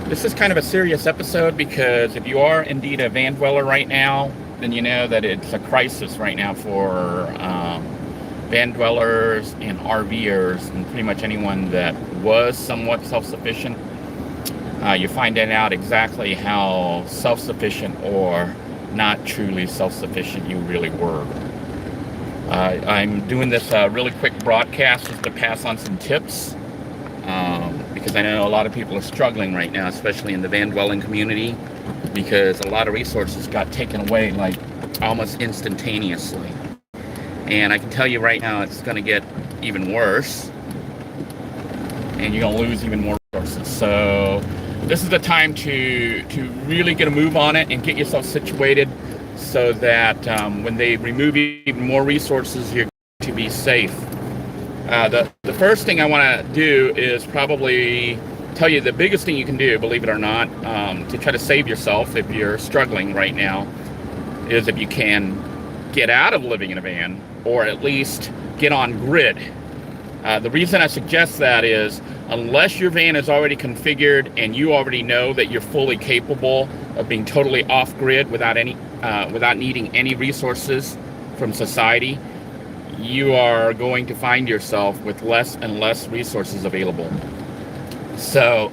This is kind of a serious episode because if you are indeed a van dweller right now, then you know that it's a crisis right now for van dwellers and RVers and pretty much anyone that was somewhat self-sufficient. You're finding out exactly how self-sufficient or not truly self-sufficient you really were. I'm doing this really quick broadcast just to pass on some tips. Because I know a lot of people are struggling right now, especially in the van dwelling community, because a lot of resources got taken away like almost instantaneously. And I can tell you right now, it's going to get even worse, and you're going to lose even more resources. So this is the time to really get a move on it and get yourself situated so that when they remove even more resources, you're going to be safe. The first thing I want to do is probably tell you the biggest thing you can do, believe it or not, to try to save yourself if you're struggling right now, is if you can get out of living in a van or at least get on grid. The reason I suggest that is unless your van is already configured and you already know that you're fully capable of being totally off grid without needing any resources from society, you are going to find yourself with less and less resources available. So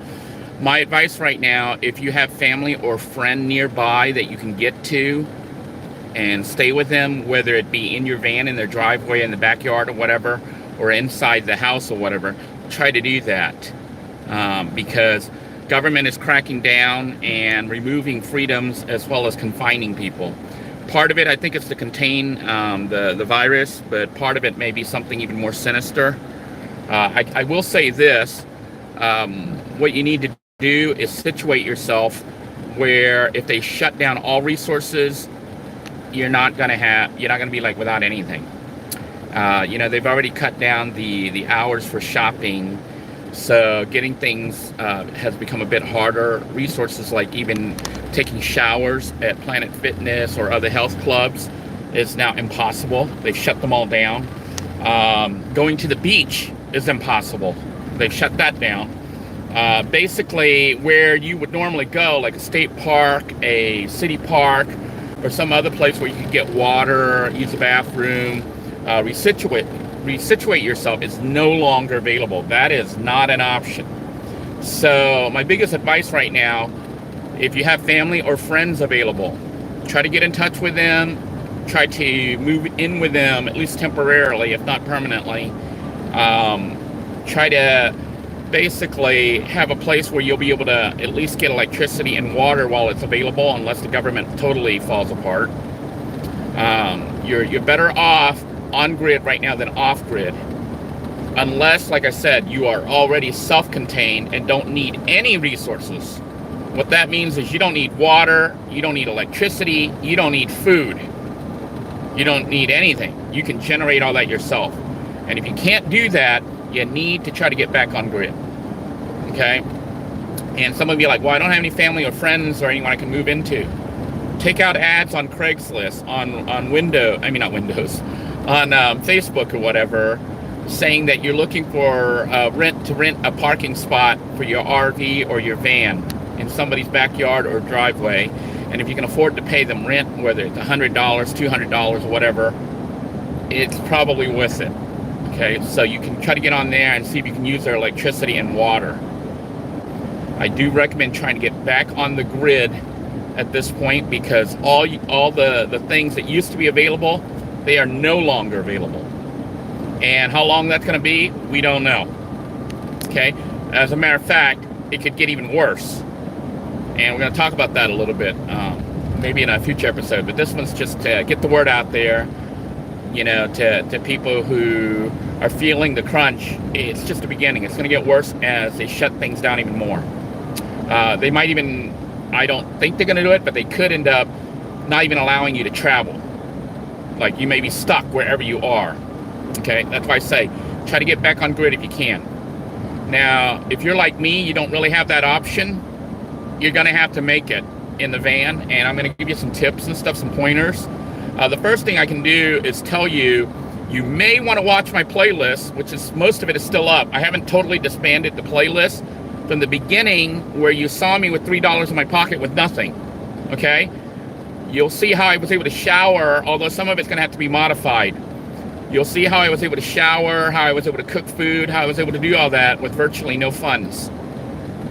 my advice right now, if you have family or friend nearby that you can get to and stay with them, whether it be in your van, in their driveway, in the backyard or whatever, or inside the house or whatever, try to do that. Because government is cracking down and removing freedoms as well as confining people. Part of it, I think, is to contain the virus, but part of it may be something even more sinister. I will say this, what you need to do is situate yourself where if they shut down all resources, you're not going to be like without anything. They've already cut down the hours for shopping, so getting things has become a bit harder. Resources like even taking showers at Planet Fitness or other health clubs is now impossible. They've shut them all down. Going to the beach is impossible. They've shut that down. Basically, where you would normally go, like a state park, a city park, or some other place where you could get water, use a bathroom, resituate yourself, is no longer available. That is not an option. So my biggest advice right now, if you have family or friends available, try to get in touch with them, try to move in with them, at least temporarily, if not permanently. Try to basically have a place where you'll be able to at least get electricity and water while it's available, unless the government totally falls apart. You're better off on grid right now than off grid, unless, like I said, you are already self-contained and don't need any resources. What that means is you don't need water, you don't need electricity, you don't need food, you don't need anything. You can generate all that yourself. And if you can't do that, you need to try to get back on grid. Okay? And some of you are like, well, I don't have any family or friends or anyone I can move into. Take out ads on Craigslist, on Facebook or whatever, saying that you're looking for rent a parking spot for your RV or your van in somebody's backyard or driveway. And if you can afford to pay them rent, whether it's $100, $200 or whatever, it's probably worth it. Okay, so you can try to get on there and see if you can use their electricity and water. I do recommend trying to get back on the grid at this point, because all the things that used to be available, they are no longer available. And how long that's going to be, we don't know. Okay, as a matter of fact, it could get even worse. And we're going to talk about that a little bit, maybe in a future episode. But this one's just to get the word out there, to people who are feeling the crunch. It's just the beginning. It's going to get worse as they shut things down even more. They might even, I don't think they're going to do it, but they could end up not even allowing you to travel. Like, you may be stuck wherever you are. Okay, that's why I say try to get back on grid if you can. Now, if you're like me, you don't really have that option. You're going to have to make it in the van, and I'm going to give you some tips and stuff, some pointers. The first thing I can do is tell you, you may want to watch my playlist, which is, most of it is still up. I haven't totally disbanded the playlist from the beginning where you saw me with $3 in my pocket with nothing, okay? You'll see how I was able to shower, although some of it's going to have to be modified. You'll see how I was able to shower, how I was able to cook food, how I was able to do all that with virtually no funds.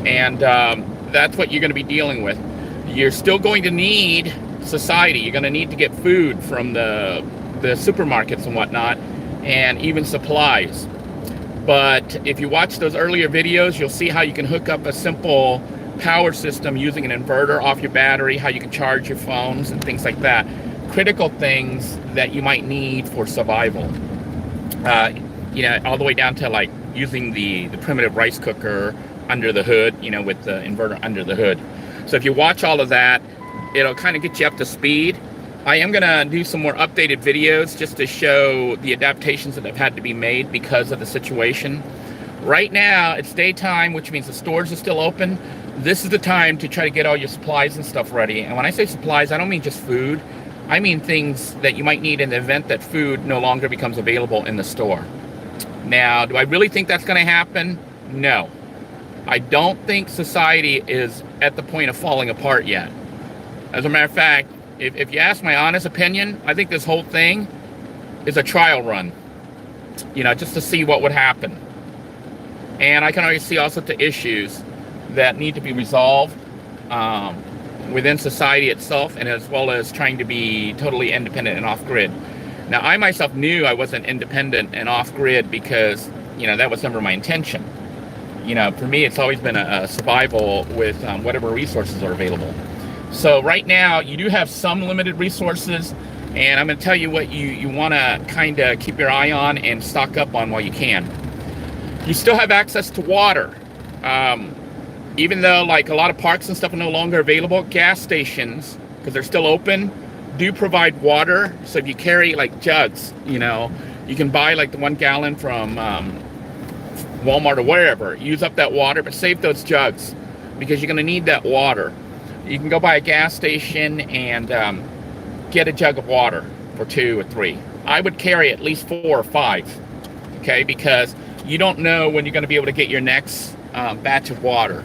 And that's what you're going to be dealing with. You're still going to need society. You're going to need to get food from the supermarkets and whatnot, and even supplies. But if you watch those earlier videos, you'll see how you can hook up a simple power system using an inverter off your battery, how you can charge your phones and things like that. Critical things that you might need for survival. You know, all the way down to like using the primitive rice cooker under the hood, you know, with the inverter under the hood. So if you watch all of that, it'll kind of get you up to speed. I am going to do some more updated videos just to show the adaptations that have had to be made because of the situation. Right now, it's daytime, which means the stores are still open. This is the time to try to get all your supplies and stuff ready. And when I say supplies, I don't mean just food. I mean things that you might need in the event that food no longer becomes available in the store. Now, do I really think that's going to happen? No. I don't think society is at the point of falling apart yet. As a matter of fact, if you ask my honest opinion, I think this whole thing is a trial run, you know, just to see what would happen. And I can already see all sorts of issues that need to be resolved within society itself, and as well as trying to be totally independent and off-grid. Now, I myself knew I wasn't independent and off-grid because, you know, that was never my intention. You know, for me, it's always been a survival with whatever resources are available. So right now, you do have some limited resources, and I'm going to tell you what you want to kind of keep your eye on and stock up on while you can. You still have access to water. Even though like a lot of parks and stuff are no longer available, gas stations, because they're still open, do provide water. So if you carry like jugs, you know, you can buy like the 1 gallon from Walmart or wherever. Use up that water, but save those jugs because you're going to need that water. You can go by a gas station and get a jug of water for 2 or 3. I would carry at least 4 or 5, okay? Because you don't know when you're going to be able to get your next batch of water.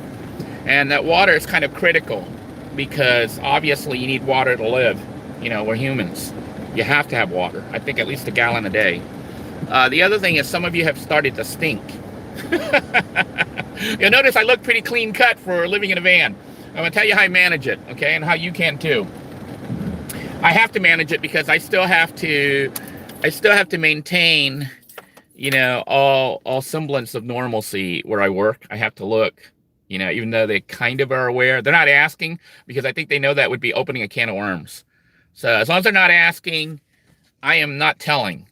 And that water is kind of critical because obviously you need water to live. You know, we're humans. You have to have water. I think at least 1 gallon a day. The other thing is some of you have started to stink. You'll notice I look pretty clean cut for living in a van. I'm going to tell you how I manage it, okay, and how you can too. I have to manage it because I still have to maintain, you know, all semblance of normalcy where I work. I have to look, you know, even though they kind of are aware. They're not asking because I think they know that would be opening a can of worms. So as long as they're not asking, I am not telling.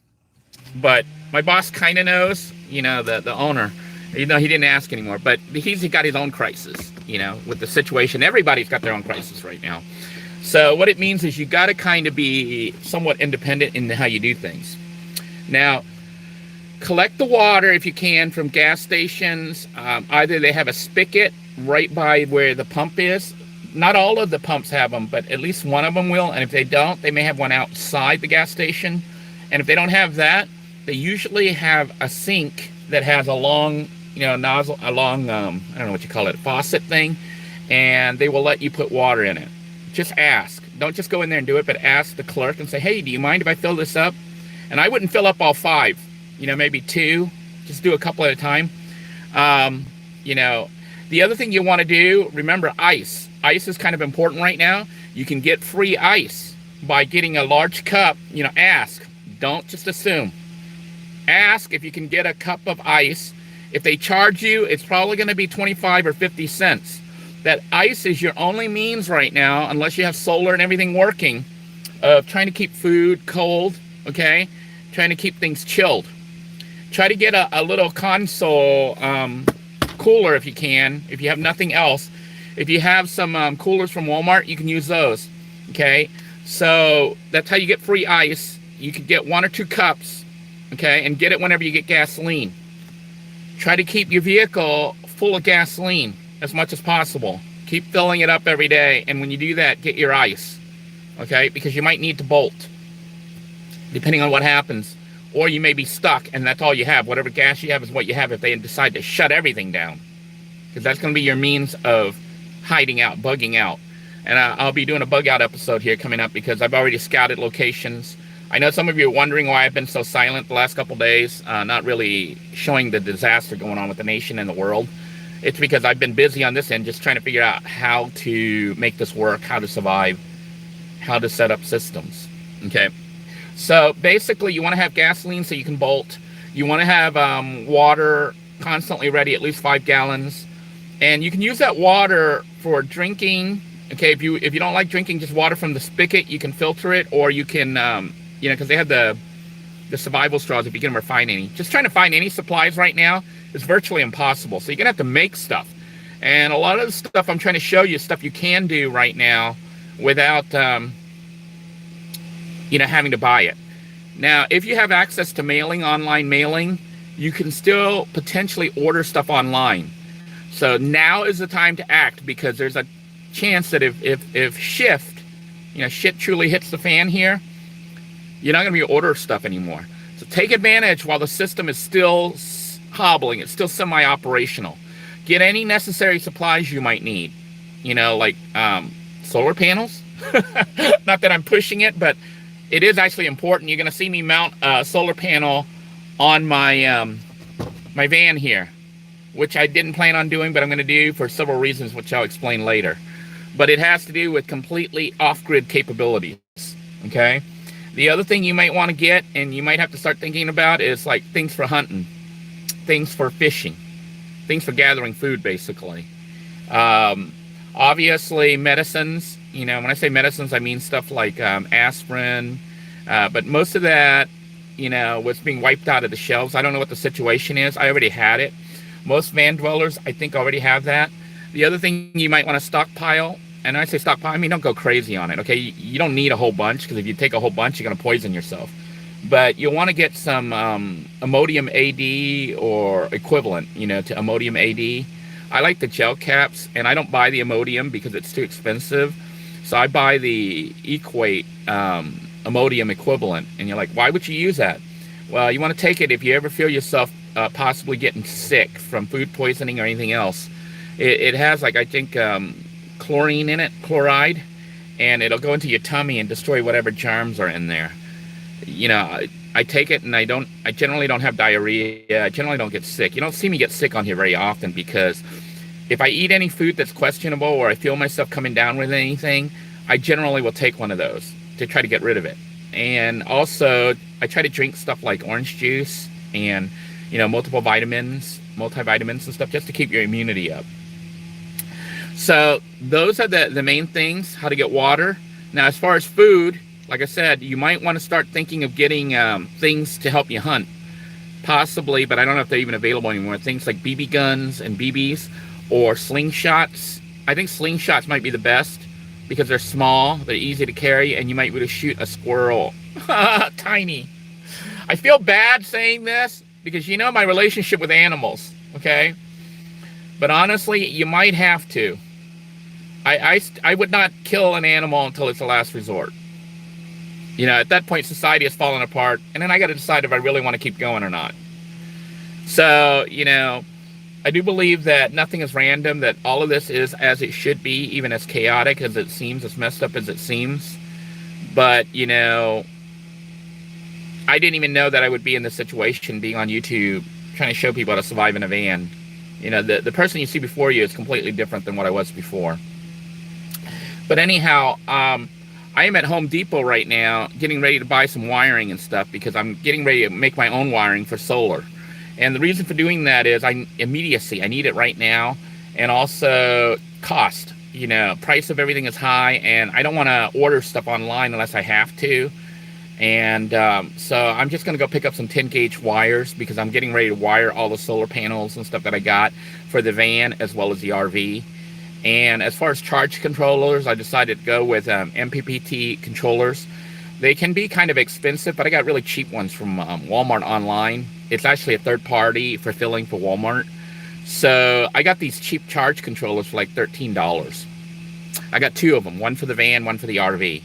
But my boss kind of knows, you know, the owner, even though he didn't ask anymore, but he's got his own crisis, you know, with the situation. Everybody's got their own crisis right now. So what it means is you got to kind of be somewhat independent in how you do things. Now, collect the water if you can from gas stations. Either they have a spigot right by where the pump is. Not all of the pumps have them, but at least one of them will. And if they don't, they may have one outside the gas station. And if they don't have that, they usually have a sink that has a long, you know, nozzle, a long, I don't know what you call it, faucet thing, and they will let you put water in it. Just ask. Don't just go in there and do it, but ask the clerk and say, hey, do you mind if I fill this up? And I wouldn't fill up all 5, you know, maybe 2, just do a couple at a time. You know, the other thing you want to do, remember ice. Ice is kind of important right now. You can get free ice by getting a large cup, you know, ask. Don't just assume. Ask if you can get a cup of ice. If they charge you, it's probably going to be 25 or 50 cents. That ice is your only means right now, unless you have solar and everything working, of trying to keep food cold, okay? Trying to keep things chilled. Try to get a little console cooler if you can, if you have nothing else. If you have some coolers from Walmart, you can use those, okay? So that's how you get free ice. You could get 1 or 2 cups, okay? And get it whenever you get gasoline. Try to keep your vehicle full of gasoline as much as possible. Keep filling it up every day, and when you do that, get your ice, okay? Because you might need to bolt, depending on what happens. Or you may be stuck, and that's all you have. Whatever gas you have is what you have if they decide to shut everything down. because that's going to be your means of hiding out, bugging out. And I'll be doing a bug out episode here coming up because I've already scouted locations. I know some of you are wondering why I've been so silent the last couple days, not really showing the disaster going on with the nation and the world. It's because I've been busy on this end just trying to figure out how to make this work, how to survive, how to set up systems. Okay, so basically you want to have gasoline so you can bolt. You want to have water constantly ready, at least 5 gallons. And you can use that water for drinking. Okay, if you don't like drinking just water from the spigot, you can filter it, or you can, because they have the survival straws if you can refine any. Just trying to find any supplies right now is virtually impossible. So you're going to have to make stuff. And a lot of the stuff I'm trying to show you is stuff you can do right now without, having to buy it. Now, if you have access to mailing, online mailing, you can still potentially order stuff online. So now is the time to act, because there's a chance that if shit truly hits the fan here, you're not going to be able to order stuff anymore. So take advantage while the system is still hobbling. It's still semi-operational. Get any necessary supplies you might need. Like solar panels. Not that I'm pushing it, but it is actually important. You're going to see me mount a solar panel on my my van here, which I didn't plan on doing, but I'm going to do for several reasons, which I'll explain later. But it has to do with completely off-grid capabilities, okay? The other thing you might want to get, and you might have to start thinking about, is like things for hunting, things for fishing, things for gathering food, basically. Obviously, medicines. When I say medicines, I mean stuff like aspirin. But most of that, was being wiped out of the shelves. I don't know what the situation is. I already had it. Most van dwellers, I think, already have that. The other thing you might want to stockpile, and when I say stockpile, I mean don't go crazy on it, okay? You don't need a whole bunch, because if you take a whole bunch, you're going to poison yourself. But you'll want to get some Imodium AD or equivalent, to Imodium AD. I like the gel caps, and I don't buy the Imodium because it's too expensive. So I buy the Equate Imodium equivalent. And you're like, why would you use that? Well, you want to take it if you ever feel yourself possibly getting sick from food poisoning or anything else. It has, I think, chlorine in it, chloride, and it'll go into your tummy and destroy whatever germs are in there. I take it, and I generally don't have diarrhea. I generally don't get sick. You don't see me get sick on here very often, because if I eat any food that's questionable, or I feel myself coming down with anything, I generally will take one of those to try to get rid of it. And also, I try to drink stuff like orange juice and, multivitamins and stuff, just to keep your immunity up. So those are the main things, how to get water. Now, as far as food, like I said, you might want to start thinking of getting things to help you hunt. Possibly, but I don't know if they're even available anymore. Things like BB guns and BBs, or slingshots. I think slingshots might be the best, because they're small, they're easy to carry, and you might be able to shoot a squirrel. Tiny. I feel bad saying this, because my relationship with animals, okay? But honestly, you might have to. I would not kill an animal until it's the last resort. At that point, society has fallen apart, and then I got to decide if I really want to keep going or not. So, I do believe that nothing is random, that all of this is as it should be, even as chaotic as it seems, as messed up as it seems. But, I didn't even know that I would be in this situation, being on YouTube, trying to show people how to survive in a van. The person you see before you is completely different than what I was before. But anyhow, I am at Home Depot right now, getting ready to buy some wiring and stuff, because I'm getting ready to make my own wiring for solar. And the reason for doing that is immediacy. I need it right now. And also cost. Price of everything is high, and I don't want to order stuff online unless I have to. And so I'm just going to go pick up some 10-gauge wires, because I'm getting ready to wire all the solar panels and stuff that I got for the van as well as the RV. And as far as charge controllers, I decided to go with MPPT controllers. They can be kind of expensive, but I got really cheap ones from Walmart online. It's actually a third party fulfilling for Walmart. So I got these cheap charge controllers for like $13. I got 2 of them, one for the van, one for the RV.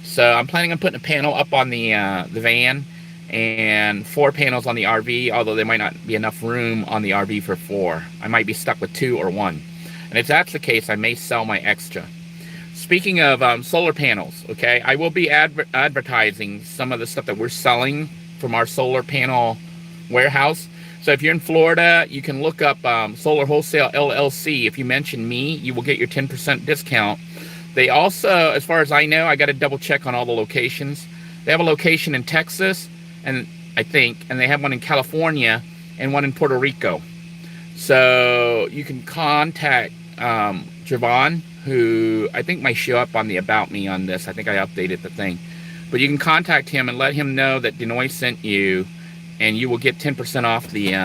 So I'm planning on putting a panel up on the van, and 4 panels on the RV, although there might not be enough room on the RV for 4. I might be stuck with 2 or 1. And if that's the case, I may sell my extra. Speaking of solar panels, okay, I will be advertising some of the stuff that we're selling from our solar panel warehouse. So if you're in Florida, you can look up Solar Wholesale LLC. If you mention me, you will get your 10% discount. They also, as far as I know, I got to double check on all the locations. They have a location in Texas, and I think, and they have one in California and one in Puerto Rico. So you can contact Javon, who I think might show up on the About Me on this. I think I updated the thing. But you can contact him and let him know that Denoy sent you, and you will get 10% off the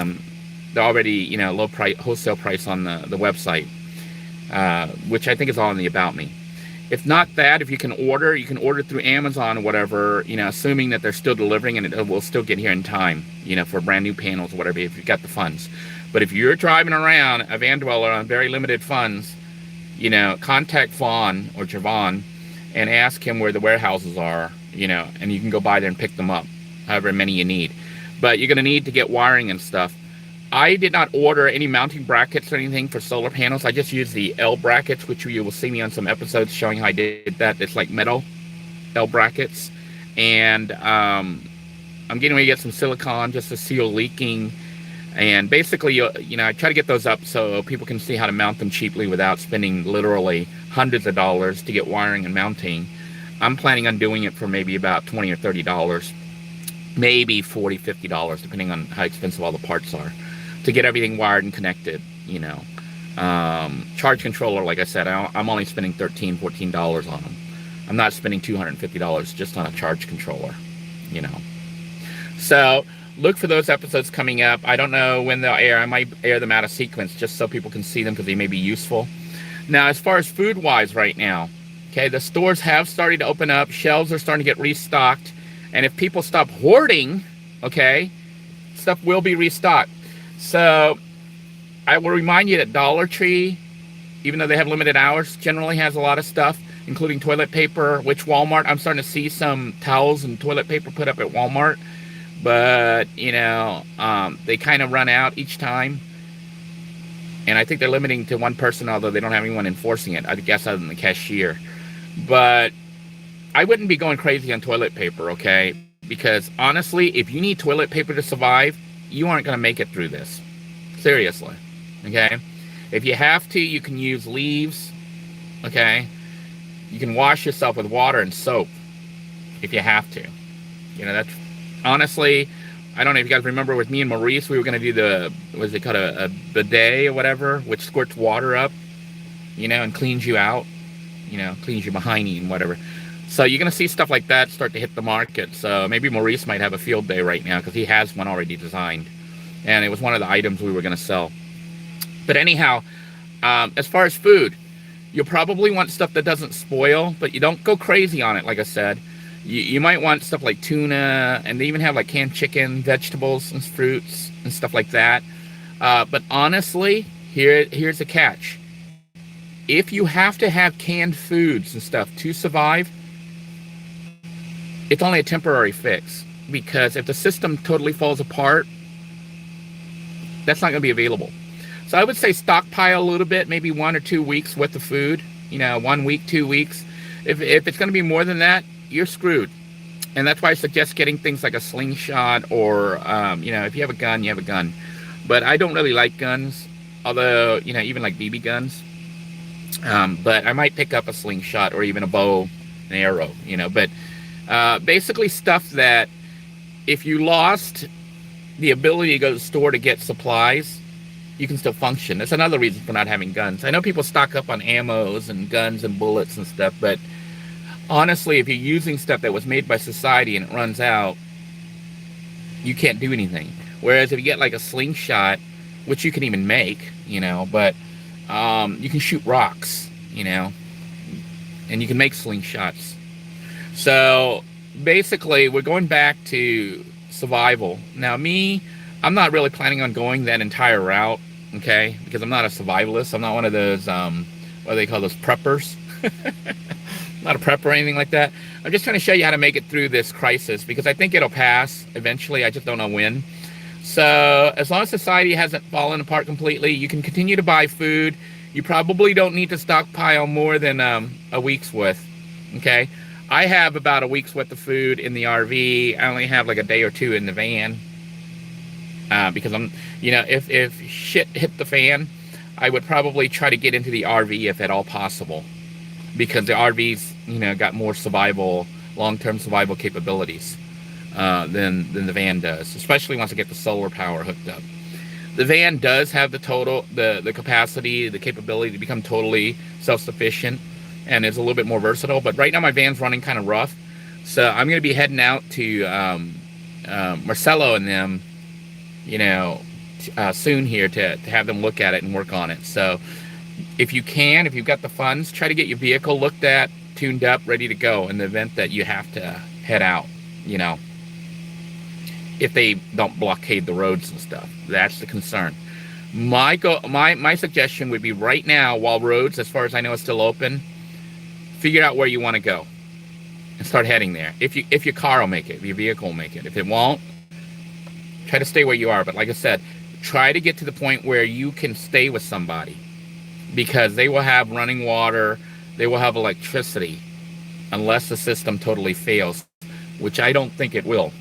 already, low price wholesale price on the website, which I think is all in the About Me. If not that, if you can order through Amazon or whatever, assuming that they're still delivering and it will still get here in time, for brand new panels or whatever, if you've got the funds. But if you're driving around a van dweller on very limited funds, contact Vaughn or Javon and ask him where the warehouses are, and you can go by there and pick them up, however many you need. But you're going to need to get wiring and stuff. I did not order any mounting brackets or anything for solar panels. I just used the L brackets, which you will see me on some episodes showing how I did that. It's like metal L brackets. And I'm getting ready to get some silicone just to seal leaking. And basically, I try to get those up so people can see how to mount them cheaply without spending literally hundreds of dollars to get wiring and mounting. I'm planning on doing it for maybe about $20 or $30, maybe $40, $50, depending on how expensive all the parts are, to get everything wired and connected. Charge controller, like I said, I'm only spending $13, $14 on them. I'm not spending $250 just on a charge controller, So look for those episodes coming up. I don't know when they'll air. I might air them out of sequence just so people can see them because they may be useful. Now, as far as food-wise right now, okay, the stores have started to open up. Shelves are starting to get restocked. And if people stop hoarding, okay, stuff will be restocked. So I will remind you that Dollar Tree, even though they have limited hours, generally has a lot of stuff, including toilet paper, which Walmart, I'm starting to see some towels and toilet paper put up at Walmart. But, they kind of run out each time. And I think they're limiting to one person, although they don't have anyone enforcing it, I guess, other than the cashier. But I wouldn't be going crazy on toilet paper, okay? Because, honestly, if you need toilet paper to survive, you aren't going to make it through this. Seriously, okay? If you have to, you can use leaves, okay? You can wash yourself with water and soap if you have to. That's... Honestly, I don't know if you guys remember with me and Maurice, we were going to do what's it called, a bidet or whatever, which squirts water up, and cleans you out, cleans your behindy and whatever. So you're going to see stuff like that start to hit the market. So maybe Maurice might have a field day right now because he has one already designed. And it was one of the items we were going to sell. But anyhow, as far as food, you'll probably want stuff that doesn't spoil, but you don't go crazy on it, like I said. You might want stuff like tuna, and they even have like canned chicken, vegetables, and fruits, and stuff like that. But honestly, here's the catch. If you have to have canned foods and stuff to survive, it's only a temporary fix. Because if the system totally falls apart, that's not going to be available. So I would say stockpile a little bit, maybe 1 or 2 weeks worth of food. 1 week, 2 weeks. If it's going to be more than that, you're screwed. And that's why I suggest getting things like a slingshot or, if you have a gun, you have a gun. But I don't really like guns, although, even like BB guns. But I might pick up a slingshot or even a bow, an arrow, But basically stuff that if you lost the ability to go to the store to get supplies, you can still function. That's another reason for not having guns. I know people stock up on ammos and guns and bullets and stuff, but honestly, if you're using stuff that was made by society and it runs out, you can't do anything. Whereas if you get like a slingshot, which you can even make, but you can shoot rocks, and you can make slingshots. So basically, we're going back to survival. Now, I'm not really planning on going that entire route, okay? Because I'm not a survivalist. I'm not one of those, what do they call those, preppers? not a prep or anything like that. I'm just trying to show you how to make it through this crisis, because I think it'll pass eventually. I just don't know when. So as long as society hasn't fallen apart completely, you can continue to buy food. You probably don't need to stockpile more than a week's worth. Okay, I have about a week's worth of food in the RV. I only have like a day or two in the van, because I'm, if shit hit the fan, I would probably try to get into the RV if at all possible, because the RV's, got more long-term survival capabilities than the van does, especially once I get the solar power hooked up. The van does have the capacity, the capability to become totally self-sufficient, and is a little bit more versatile. But right now my van's running kind of rough, so I'm going to be heading out to Marcelo and them, soon here to have them look at it and work on it. So if you've got the funds, try to get your vehicle looked at, tuned up, ready to go in the event that you have to head out, if they don't blockade the roads and stuff. That's the concern. My suggestion would be right now, while roads, as far as I know, is still open, figure out where you want to go and start heading there. If your car will make it, if your vehicle will make it. If it won't, try to stay where you are. But like I said, try to get to the point where you can stay with somebody, because they will have running water, they will have electricity, unless the system totally fails, which I don't think it will.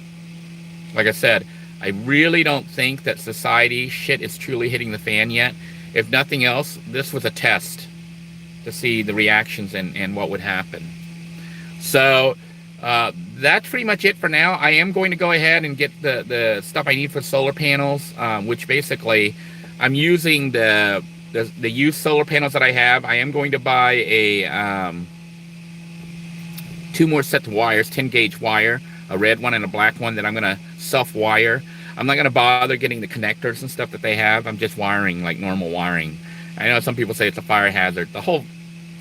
Like I said, I really don't think that society shit is truly hitting the fan yet. If nothing else, this was a test to see the reactions and what would happen. So that's pretty much it for now. I am going to go ahead and get the stuff I need for solar panels, which basically I'm using the used solar panels that I have. I am going to buy a 2 more sets of wires, 10 gauge wire, a red one and a black one that I'm going to self-wire. I'm not going to bother getting the connectors and stuff that they have. I'm just wiring like normal wiring. I know some people say it's a fire hazard. The whole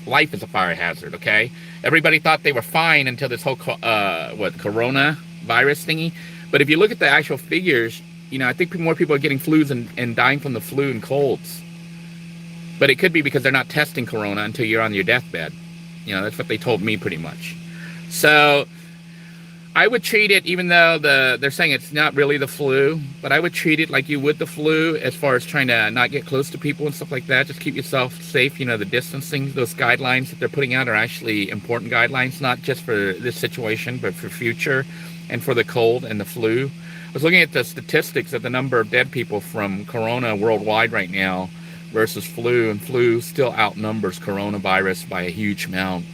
life is a fire hazard, okay? Everybody thought they were fine until this whole corona virus thingy. But if you look at the actual figures, I think more people are getting flus and dying from the flu and colds. But it could be because they're not testing corona until you're on your deathbed. That's what they told me pretty much. So I would treat it, even though they're saying it's not really the flu, but I would treat it like you would the flu, as far as trying to not get close to people and stuff like that. Just keep yourself safe. The distancing, those guidelines that they're putting out are actually important guidelines, not just for this situation, but for future and for the cold and the flu. I was looking at the statistics of the number of dead people from corona worldwide right now versus flu, and flu still outnumbers coronavirus by a huge amount.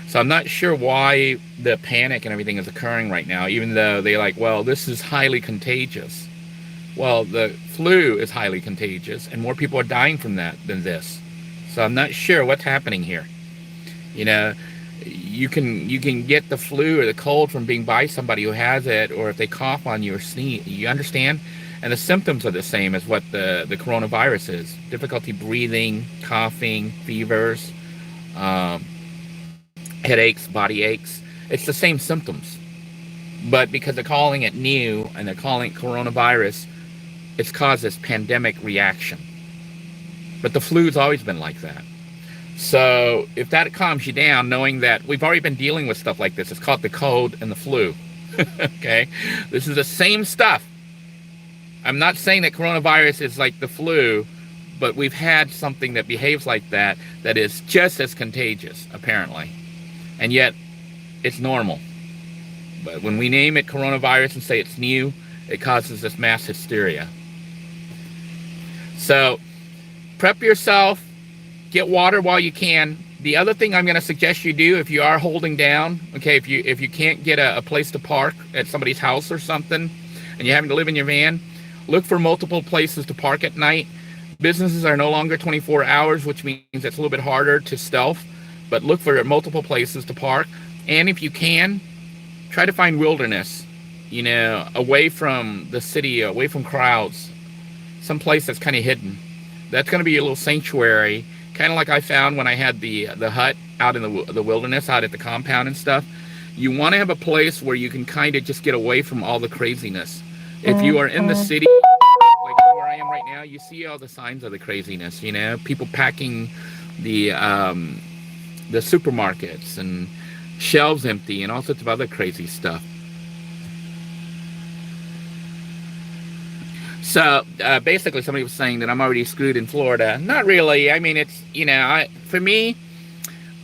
So I'm not sure why the panic and everything is occurring right now, even though they're like, well, this is highly contagious. Well, the flu is highly contagious, and more people are dying from that than this. So I'm not sure what's happening here. You can get the flu or the cold from being by somebody who has it, or if they cough on you or sneeze. You understand? And the symptoms are the same as what the coronavirus is: difficulty breathing, coughing, fevers, headaches, body aches. It's the same symptoms, but because they're calling it new and they're calling it coronavirus, it's caused this pandemic reaction. But the flu's always been like that. So if that calms you down, knowing that we've already been dealing with stuff like this, it's called the cold and the flu. Okay, this is the same stuff. I'm not saying that coronavirus is like the flu, but we've had something that behaves like that is just as contagious, apparently. And yet, it's normal. But when we name it coronavirus and say it's new, it causes this mass hysteria. So, prep yourself, get water while you can. The other thing I'm going to suggest you do, if you are holding down, okay, if you can't get a place to park at somebody's house or something, and you're having to live in your van, look for multiple places to park at night. Businesses are no longer 24 hours, which means it's a little bit harder to stealth. But look for multiple places to park. And if you can, try to find wilderness, away from the city, away from crowds, some place that's kind of hidden. That's going to be a little sanctuary, kind of like I found when I had the hut out in the wilderness, out at the compound and stuff. You want to have a place where you can kind of just get away from all the craziness. If you are in the city, like where I am right now, you see all the signs of the craziness, people packing the the supermarkets and shelves empty and all sorts of other crazy stuff. So basically, somebody was saying that I'm already screwed in Florida. Not really. I mean, it's, for me,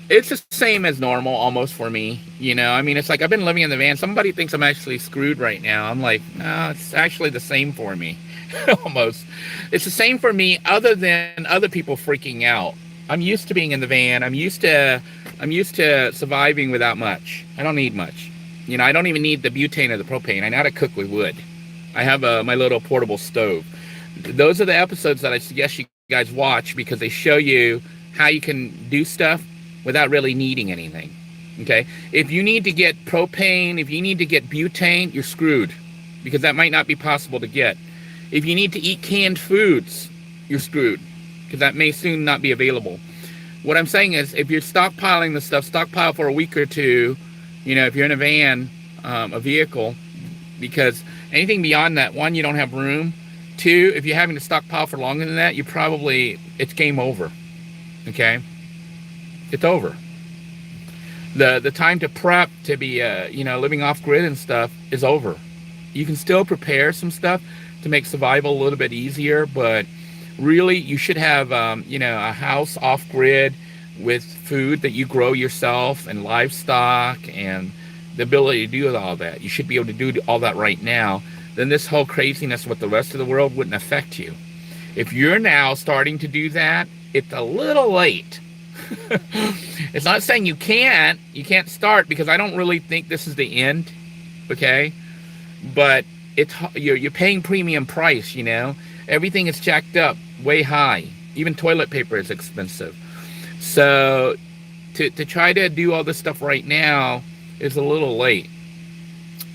it's the same as normal almost for me. I mean, it's like I've been living in the van. Somebody thinks I'm actually screwed right now. I'm like, no, it's actually the same for me. Almost. It's the same for me other than other people freaking out. I'm used to being in the van. I'm used to surviving without much. I don't need much. I don't even need the butane or the propane. I know how to cook with wood. I have my little portable stove. Those are the episodes that I suggest you guys watch because they show you how you can do stuff without really needing anything. Okay? If you need to get propane, if you need to get butane, you're screwed because that might not be possible to get. If you need to eat canned foods, you're screwed because that may soon not be available. What I'm saying is if you're stockpiling the stuff, stockpile for a week or two, if you're in a van, a vehicle, because anything beyond that, one, you don't have room. Two, if you're having to stockpile for longer than that, it's game over. Okay? It's over. The time to prep to be, living off grid and stuff is over. You can still prepare some stuff to make survival a little bit easier, but really you should have, a house off grid with food that you grow yourself and livestock and the ability to do all that. You should be able to do all that right now. Then this whole craziness with the rest of the world wouldn't affect you. If you're now starting to do that, it's a little late. It's not saying you can't start because I don't really think this is the end, okay? But you're paying premium price, Everything is jacked up way high. Even toilet paper is expensive. So to try to do all this stuff right now is a little late.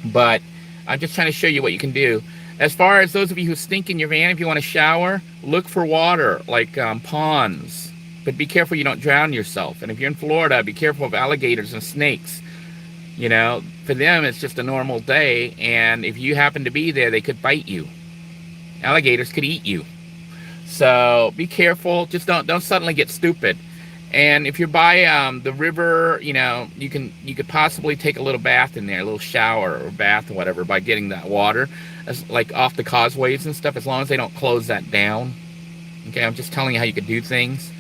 But I'm just trying to show you what you can do. As far as those of you who stink in your van, if you want to shower, look for water, like ponds. But be careful you don't drown yourself. And if you're in Florida, be careful of alligators and snakes. For them, it's just a normal day. And if you happen to be there, they could bite you. Alligators could eat you. So be careful. Just don't suddenly get stupid. And if you're by the river, you could possibly take a little bath in there, a little shower or bath or whatever by getting that water, like off the causeways and stuff, as long as they don't close that down. Okay, I'm just telling you how you could do things.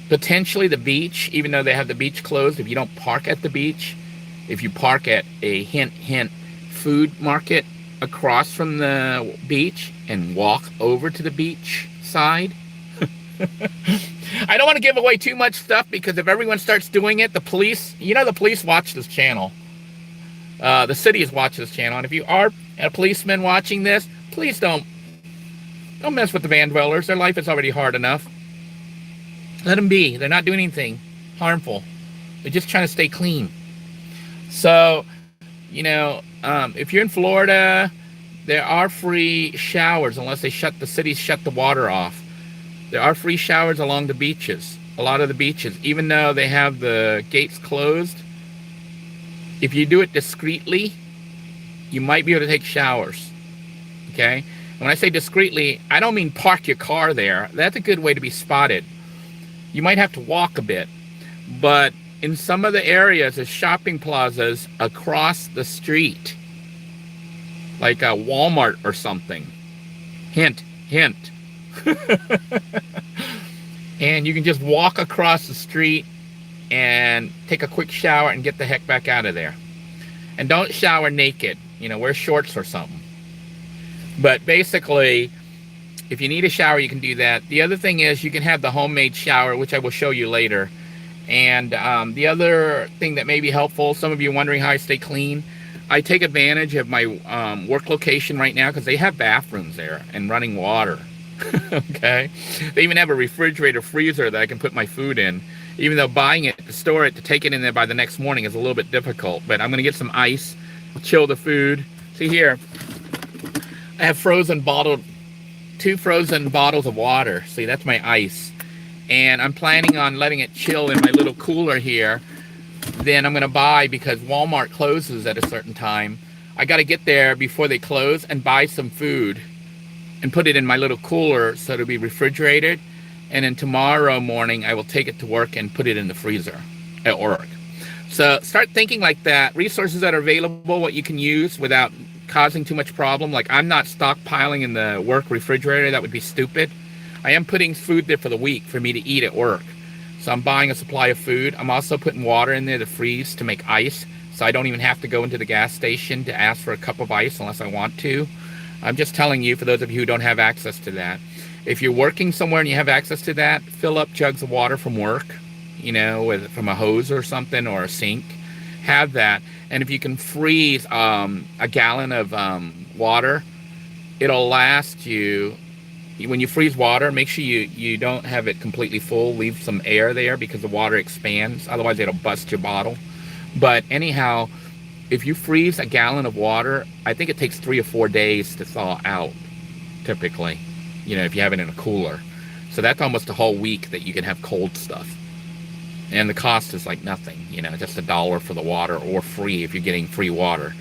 Potentially the beach, even though they have the beach closed, if you don't park at the beach, if you park at a hint food market across from the beach and walk over to the beach side. I don't want to give away too much stuff because if everyone starts doing it, the police watch this channel. The city has watched this channel. And if you are a policeman watching this, please don't mess with the van dwellers. Their life is already hard enough. Let them be. They're not doing anything harmful. They're just trying to stay clean. So, if you're in Florida, there are free showers unless the cities shut the water off. There are free showers along the beaches, a lot of the beaches, even though they have the gates closed. If you do it discreetly, you might be able to take showers, okay? And when I say discreetly, I don't mean park your car there. That's a good way to be spotted. You might have to walk a bit, but in some of the areas, there's shopping plazas across the street, like a Walmart or something. Hint. And you can just walk across the street and take a quick shower and get the heck back out of there. And don't shower naked. Wear shorts or something. But basically, if you need a shower, you can do that. The other thing is you can have the homemade shower, which I will show you later. And the other thing that may be helpful, some of you are wondering how I stay clean. I take advantage of my work location right now because they have bathrooms there and running water. Okay? They even have a refrigerator freezer that I can put my food in. Even though buying it, to store it, to take it in there by the next morning is a little bit difficult. But I'm going to get some ice, chill the food. See here, I have two frozen bottles of water. See, that's my ice. And I'm planning on letting it chill in my little cooler here. Then I'm going to buy, because Walmart closes at a certain time, I got to get there before they close and buy some food and put it in my little cooler so it'll be refrigerated. And then tomorrow morning I will take it to work and put it in the freezer. at work. So start thinking like that. Resources that are available, what you can use without causing too much problem. Like I'm not stockpiling in the work refrigerator. That would be stupid. I am putting food there for the week for me to eat at work. So I'm buying a supply of food. I'm also putting water in there to freeze to make ice. So I don't even have to go into the gas station to ask for a cup of ice unless I want to. I'm just telling you, for those of you who don't have access to that, if you're working somewhere and you have access to that, fill up jugs of water from work, you know, from a hose or something or a sink. Have that. And if you can freeze a gallon of water, it'll last you. When you freeze water, make sure you don't have it completely full. Leave some air there because the water expands. Otherwise, it'll bust your bottle. But anyhow, if you freeze a gallon of water, I think it takes 3 or 4 days to thaw out, typically, you know, if you have it in a cooler. So that's almost a whole week that you can have cold stuff. And the cost is like nothing, you know, just $1 for the water, or free if you're getting free water.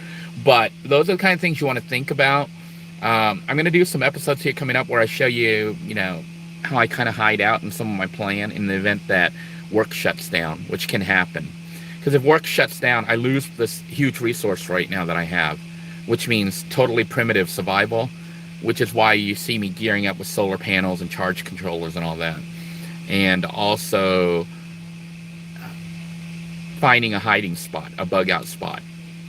But those are the kind of things you want to think about. I'm going to do some episodes here coming up where I show you, you know, how I kind of hide out in some of my plan in the event that work shuts down, which can happen. Because if work shuts down, I lose this huge resource right now that I have, which means totally primitive survival, which is why you see me gearing up with solar panels and charge controllers and all that. And also finding a hiding spot, a bug out spot,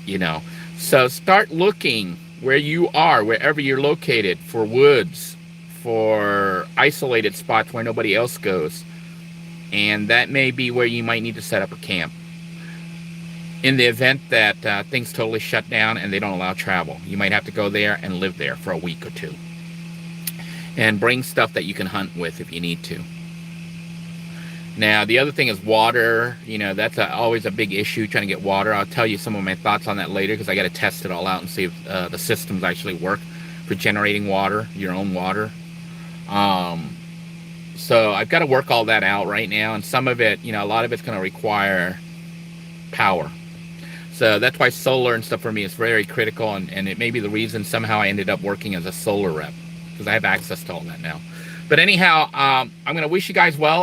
you know. So start looking where you are, wherever you're located, for woods, for isolated spots where nobody else goes. And that may be where you might need to set up a camp. In the event that things totally shut down and they don't allow travel, you might have to go there and live there for a week or two. And bring stuff that you can hunt with if you need to. Now, the other thing is water. You know, that's always a big issue, trying to get water. I'll tell you some of my thoughts on that later, because I got to test it all out and see if the systems actually work for generating water, your own water. So I've got to work all that out right now. And some of it, you know, a lot of it's going to require power. So that's why solar and stuff for me is very critical, and it may be the reason somehow I ended up working as a solar rep, because I have access to all that now. But anyhow, I'm going to wish you guys well.